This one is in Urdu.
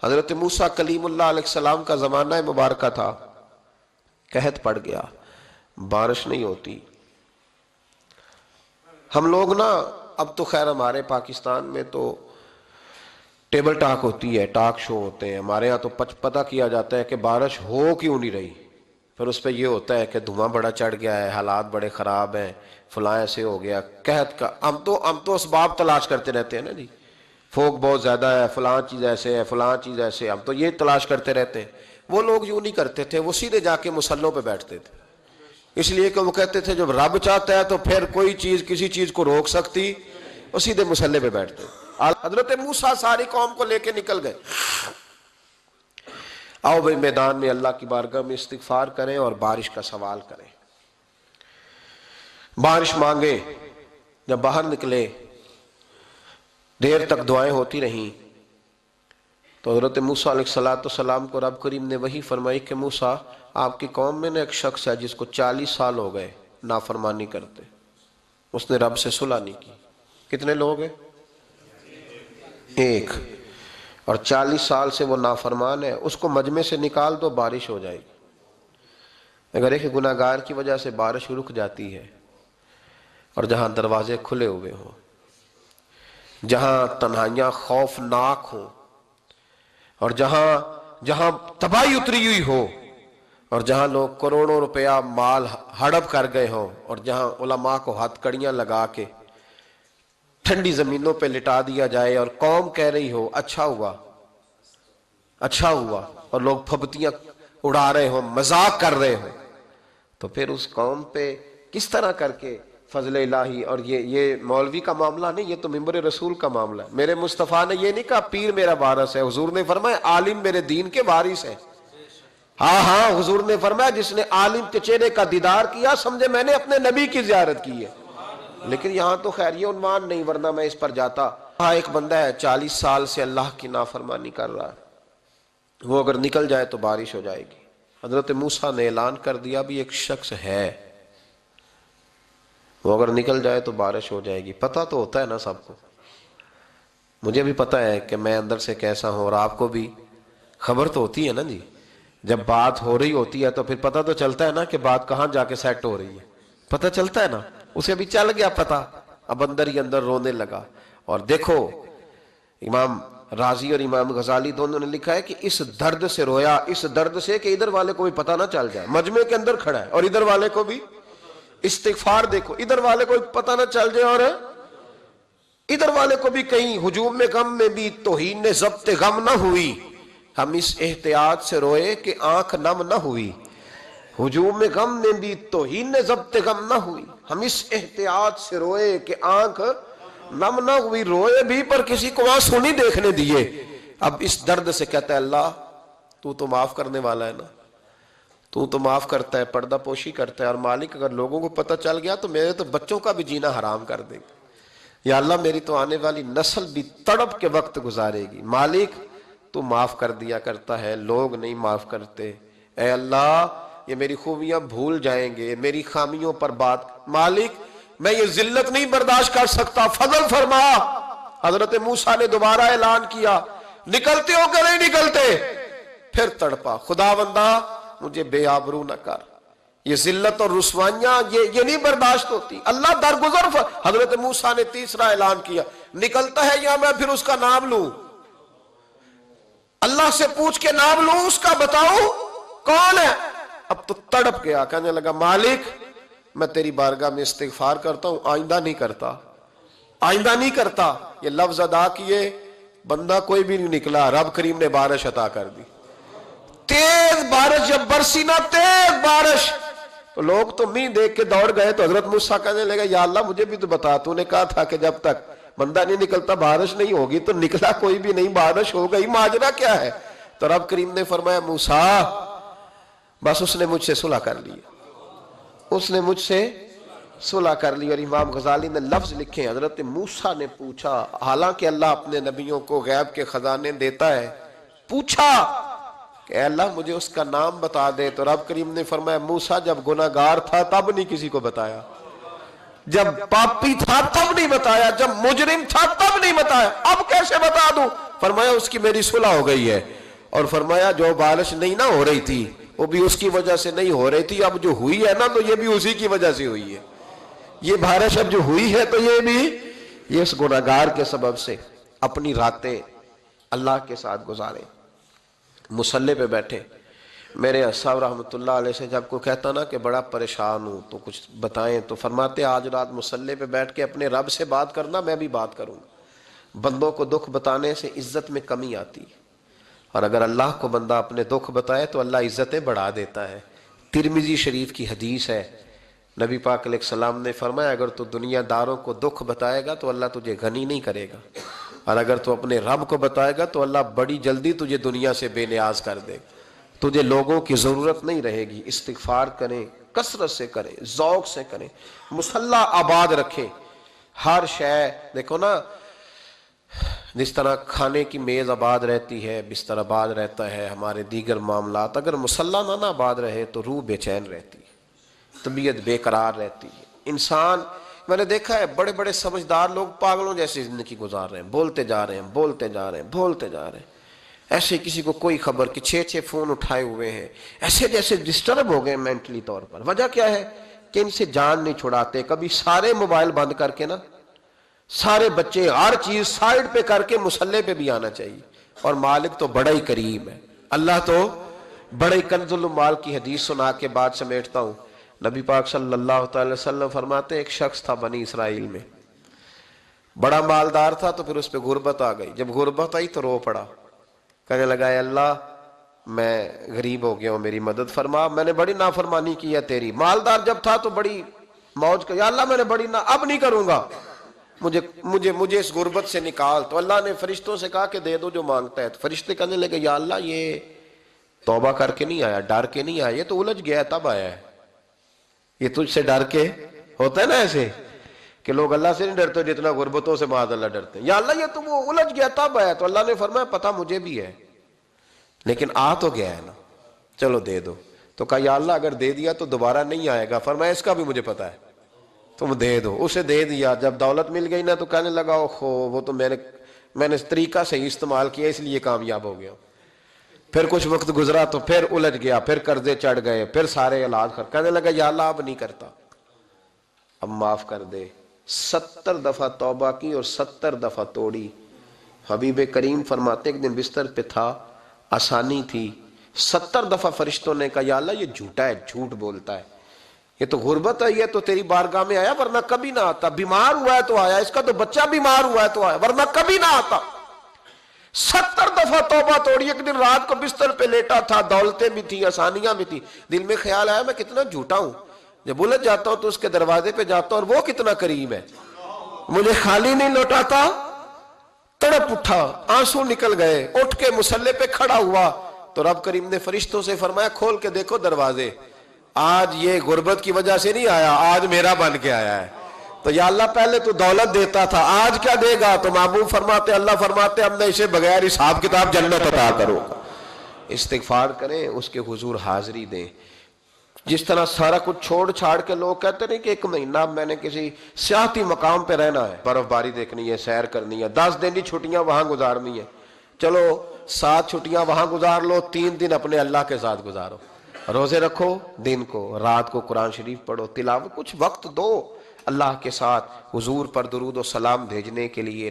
حضرت موسیٰ کلیم اللہ علیہ السلام کا زمانہ مبارکہ تھا، قحط پڑ گیا، بارش نہیں ہوتی۔ ہم لوگ نا اب تو خیر ہمارے پاکستان میں تو ٹیبل ٹاک ہوتی ہے، ٹاک شو ہوتے ہیں، ہمارے ہاں تو پتہ کیا جاتا ہے کہ بارش ہو کیوں نہیں رہی، پھر اس پہ یہ ہوتا ہے کہ دھواں بڑا چڑھ گیا ہے، حالات بڑے خراب ہیں، فلاں ایسے ہو گیا قحط کا۔ ہم تو اسباب تلاش کرتے رہتے ہیں نا جی، فوق بہت زیادہ ہے، فلاں چیز ایسے ہے، فلاں چیز ایسے ہے، ہم تو یہ تلاش کرتے رہتے ہیں۔ وہ لوگ یوں نہیں کرتے تھے، وہ سیدھے جا کے مصلوں پہ بیٹھتے تھے، اس لیے کہ وہ کہتے تھے جب رب چاہتا ہے تو پھر کوئی چیز کسی چیز کو روک سکتی، وہ سیدھے مصلے پہ بیٹھتے۔ حضرت موسیٰ ساری قوم کو لے کے نکل گئے، آؤ بھائی میدان میں اللہ کی بارگاہ میں استغفار کریں اور بارش کا سوال کریں، بارش مانگیں۔ جب باہر نکلے دیر تک دعائیں ہوتی رہیں تو حضرت موسیٰ علیہ السلام کو رب کریم نے وحی فرمائی کہ موسیٰ آپ کی قوم میں نے ایک شخص ہے جس کو 40 سال ہو گئے نافرمانی کرتے، اس نے رب سے صلح نہیں کی۔ کتنے لوگ ہیں؟ ایک، اور 40 سال سے وہ نافرمان ہے، اس کو مجمع سے نکال دو بارش ہو جائے گی۔ اگر ایک گناہگار کی وجہ سے بارش رک جاتی ہے اور جہاں دروازے کھلے ہوئے ہوں، جہاں تنہائیاں خوفناک ہوں، اور جہاں تباہی اتری ہوئی ہو، اور جہاں لوگ کروڑوں روپیہ مال ہڑپ کر گئے ہوں، اور جہاں علماء کو ہاتھ کڑیاں لگا کے ٹھنڈی زمینوں پہ لٹا دیا جائے اور قوم کہہ رہی ہو اچھا ہوا اچھا ہوا، اور لوگ پھبتیاں اڑا رہے ہوں، مذاق کر رہے ہوں، تو پھر اس قوم پہ کس طرح کر کے فضل الہی۔ اور یہ مولوی کا معاملہ نہیں، یہ تو ممبر رسول کا معاملہ ہے۔ میرے مصطفیٰ نے یہ نہیں کہا پیر میرا وارث ہے، حضور نے فرمایا عالم میرے دین کے وارث ہے۔ ہاں حضور نے فرمایا جس نے عالم کے چہرے کا دیدار کیا سمجھے میں نے اپنے نبی کی زیارت کی ہے۔ لیکن یہاں تو خیر یہ عنوان نہیں، ورنہ میں اس پر جاتا۔ ہاں ایک بندہ ہے 40 سال سے اللہ کی نافرمانی کر رہا ہے، وہ اگر نکل جائے تو بارش ہو جائے گی۔ حضرت موسیٰ نے اعلان کر دیا بھی ایک شخص ہے، وہ اگر نکل جائے تو بارش ہو جائے گی۔ پتہ تو ہوتا ہے نا سب کو، مجھے بھی پتہ ہے کہ میں اندر سے کیسا ہوں، اور آپ کو بھی خبر تو ہوتی ہے نا جی۔ جب بات ہو رہی ہوتی ہے تو پھر پتہ تو چلتا ہے نا کہ بات کہاں جا کے سیٹ ہو رہی ہے، پتہ چلتا ہے نا۔ اسے بھی چل گیا پتہ، اب اندر ہی اندر رونے لگا۔ اور دیکھو امام رازی اور امام غزالی دونوں نے لکھا ہے کہ اس درد سے رویا، اس درد سے کہ ادھر والے کو بھی پتہ نہ چل جائے، مجمع کے اندر کھڑا ہے اور ادھر والے کو بھی استغفار، دیکھو ادھر والے کو پتہ نہ چل جائے اور ادھر والے کو بھی کہیں ہجوم میں غم میں بھی توہین نے ضبط غم نہ ہوئی۔ ہم اس احتیاط سے روئے کہ آنکھ نم نہ ہوئی، ہجوم میں غم میں بھی توہین نے ضبط غم نہ ہوئی۔ ہم اس احتیاط سے روئے کہ آنکھ نم نہ ہوئی، روئے بھی پر کسی کو آنسو نہیں دیکھنے دیے۔ اب اس درد سے کہتا ہے اللہ تو معاف کرنے والا ہے نا، تو معاف کرتا ہے، پردہ پوشی کرتا ہے، اور مالک اگر لوگوں کو پتہ چل گیا تو میرے تو بچوں کا بھی جینا حرام کر دے گا، یا اللہ میری تو آنے والی نسل بھی تڑپ کے وقت گزارے گی۔ مالک تو معاف کر دیا کرتا ہے، لوگ نہیں معاف کرتے۔ اے اللہ یہ میری خوبیاں بھول جائیں گے، میری خامیوں پر بات، مالک میں یہ ذلت نہیں برداشت کر سکتا، فضل فرما۔ حضرت موسیٰ نے دوبارہ اعلان کیا نکلتے ہو کہ نہیں نکلتے؟ پھر تڑپا خداوندا مجھے بے آبرو نہ کر، یہ ذلت اور رسوائیاں یہ نہیں برداشت ہوتی، اللہ درگزر۔ حضرت موسیٰ نے تیسرا اعلان کیا نکلتا ہے یا میں پھر اس کا نام لوں، اللہ سے پوچھ کے نام لوں اس کا، بتاؤ کون ہے؟ اب تو تڑپ گیا، کہنے لگا مالک میں تیری بارگاہ میں استغفار کرتا ہوں، آئندہ نہیں کرتا، آئندہ نہیں کرتا۔ یہ لفظ ادا کیے، بندہ کوئی بھی نہیں نکلا، رب کریم نے بارش عطا کر دی، تیز بارش جب برسی نا، تیز بارش، تو لوگ تو مین دیکھ کے دوڑ گئے۔ تو حضرت موسیٰ کہنے لگا یا اللہ مجھے بھی تو بتا، تو نے کہا تھا کہ جب تک بندہ نہیں نکلتا بارش نہیں ہوگی، تو نکلا کوئی بھی نہیں، بارش ہو گئی، ماجرا کیا ہے؟ تو رب کریم نے فرمایا موسیٰ بس اس نے مجھ سے صلح کر لی، اس نے مجھ سے صلح کر لی۔ اور امام غزالی نے لفظ لکھے، حضرت موسیٰ نے پوچھا، حالانکہ اللہ اپنے نبیوں کو غیب کے خزانے دیتا ہے، پوچھا کہ اے اللہ مجھے اس کا نام بتا دے۔ تو رب کریم نے فرمایا موسیٰ جب گناہگار تھا تب نہیں کسی کو بتایا، جب پاپی تھا تب نہیں بتایا، جب مجرم تھا تب نہیں بتایا، اب کیسے بتا دوں؟ فرمایا اس کی میری صلح ہو گئی ہے، اور فرمایا جو بارش نہیں نہ ہو رہی تھی وہ بھی اس کی وجہ سے نہیں ہو رہی تھی، اب جو ہوئی ہے نا تو یہ بھی اسی کی وجہ سے ہوئی ہے، یہ بارش اب جو ہوئی ہے تو یہ بھی یہ اس گناہگار کے سبب سے۔ اپنی راتیں اللہ کے ساتھ گزارے، مصلی پہ بیٹھے۔ میرے صاحب رحمۃ اللہ علیہ سے جب کوئی کہتا نا کہ بڑا پریشان ہوں تو کچھ بتائیں، تو فرماتے آج رات مصلی پہ بیٹھ کے اپنے رب سے بات کرنا، میں بھی بات کروں گا۔ بندوں کو دکھ بتانے سے عزت میں کمی آتی ہے، اور اگر اللہ کو بندہ اپنے دکھ بتائے تو اللہ عزتیں بڑھا دیتا ہے۔ ترمذی شریف کی حدیث ہے، نبی پاک علیہ السلام نے فرمایا اگر تو دنیا داروں کو دکھ بتائے گا تو اللہ تجھے غنی نہیں کرے گا، اور اگر تو اپنے رب کو بتائے گا تو اللہ بڑی جلدی تجھے دنیا سے بے نیاز کر دے گا، تجھے لوگوں کی ضرورت نہیں رہے گی۔ استغفار کریں، کثرت سے کریں، ذوق سے کریں، مصلی آباد رکھیں، ہر شے دیکھو نا، جس طرح کھانے کی میز آباد رہتی ہے، بستر آباد رہتا ہے، ہمارے دیگر معاملات، اگر مصلی نہ آباد رہے تو روح بے چین رہتی ہے، طبیعت بے قرار رہتی ہے۔ انسان، میں نے دیکھا ہے بڑے بڑے سمجھدار لوگ پاگلوں جیسی زندگی گزار رہے ہیں، بولتے جا رہے ہیں، بولتے جا رہے ہیں، بولتے جا رہے ہیں، ایسے کسی کو کوئی خبر کہ 6 فون اٹھائے ہوئے ہیں، ایسے جیسے ڈسٹرب ہو گئے مینٹلی طور پر۔ وجہ کیا ہے کہ ان سے جان نہیں چھڑاتے۔ کبھی سارے موبائل بند کر کے نا، سارے بچے ہر چیز سائیڈ پہ کر کے مصلی پہ بھی آنا چاہیے، اور مالک تو بڑا ہی کریم ہے، اللہ تو بڑا ہی کنز المال کی حدیث سنا کے بعد سمیٹتا ہوں۔ نبی پاک صلی اللہ تعالی وسلم فرماتے ایک شخص تھا بنی اسرائیل میں، بڑا مالدار تھا، تو پھر اس پہ غربت آ گئی۔ جب غربت آئی تو رو پڑا، کہنے لگا اے اللہ میں غریب ہو گیا ہوں، میری مدد فرما، میں نے بڑی نافرمانی کی ہے تیری۔ مالدار جب تھا تو بڑی موج کا، یا اللہ میں نے بڑی اب نہیں کروں گا، مجھے اس غربت سے نکال۔ تو اللہ نے فرشتوں سے کہا کہ دے دو جو مانگتا ہے۔ تو فرشتے کہنے لگے یا اللہ یہ توبہ کر کے نہیں آیا، ڈر کے نہیں آیا، یہ تو الجھ گیا تب آیا ہے، یہ تجھ سے ڈر کے ہوتا ہے نا ایسے کہ لوگ اللہ سے نہیں ڈرتے جتنا غربتوں سے معاذ اللہ ڈرتے ہیں، یا اللہ یہ تو وہ الجھ گیا تب آیا۔ تو اللہ نے فرمایا پتہ مجھے بھی ہے، لیکن آ تو گیا ہے نا، چلو دے دو۔ تو کہا یا اللہ اگر دے دیا تو دوبارہ نہیں آئے گا۔ فرمایا اس کا بھی مجھے پتہ ہے، تم دے دو۔ اسے دے دیا، جب دولت مل گئی نا تو کہنے لگا اوہو وہ تو میں نے اس طریقہ سے استعمال کیا اس لیے کامیاب ہو گیا۔ پھر کچھ وقت گزرا تو پھر الجھ گیا، پھر قرضے چڑھ گئے، پھر سارے علاج کہنے لگا یا اللہ اب نہیں کرتا، اب معاف کر دے۔ 70 دفعہ توبہ کی اور 70 دفعہ توڑی۔ حبیب کریم فرماتے ایک دن بستر پہ تھا، آسانی تھی، 70 دفعہ فرشتوں نے کہا یا اللہ یہ جھوٹا ہے، جھوٹ بولتا ہے، یہ تو غربت ہے، یہ تو تیری بارگاہ میں آیا ورنہ کبھی نہ آتا، بیمار ہوا ہے تو آیا، اس کا تو بچہ بیمار ہوا ہے تو آیا ورنہ کبھی نہ آتا۔ 70 دفعہ توبہ توڑی۔ ایک دن رات کو بستر پہ لیٹا تھا، دولتیں بھی تھی، آسانیاں بھی تھی، دل میں خیال آیا میں کتنا جھوٹا ہوں، جب الجھ جاتا ہوں تو اس کے دروازے پہ جاتا ہوں اور وہ کتنا کریم ہے، مجھے خالی نہیں لوٹاتا۔ تڑپ اٹھا، آنسو نکل گئے، اٹھ کے مصلی پہ کھڑا ہوا تو رب کریم نے فرشتوں سے فرمایا کھول کے دیکھو دروازے، آج یہ غربت کی وجہ سے نہیں آیا، آج میرا بن کے آیا ہے۔ تو یا اللہ پہلے تو دولت دیتا تھا، آج کیا دے گا؟ تو محبوب فرماتے اللہ فرماتے اب میں اسے بغیر حساب کتاب جنت عطا کروں گا۔ استغفار کریں، اس کے حضور حاضری دیں۔ جس طرح سارا کچھ چھوڑ چھاڑ کے لوگ کہتے نہیں کہ 1 مہینہ میں نے کسی سیاحتی مقام پہ رہنا ہے، برف باری دیکھنی ہے، سیر کرنی ہے، 10 دن کی چھٹیاں وہاں گزارنی ہے، چلو 7 چھٹیاں وہاں گزار لو، 3 دن اپنے اللہ کے ساتھ گزارو، روزے رکھو، دن کو رات کو قرآن شریف پڑھو، تلاوت، کچھ وقت دو اللہ کے ساتھ حضور پر درود و سلام بھیجنے کے لیے۔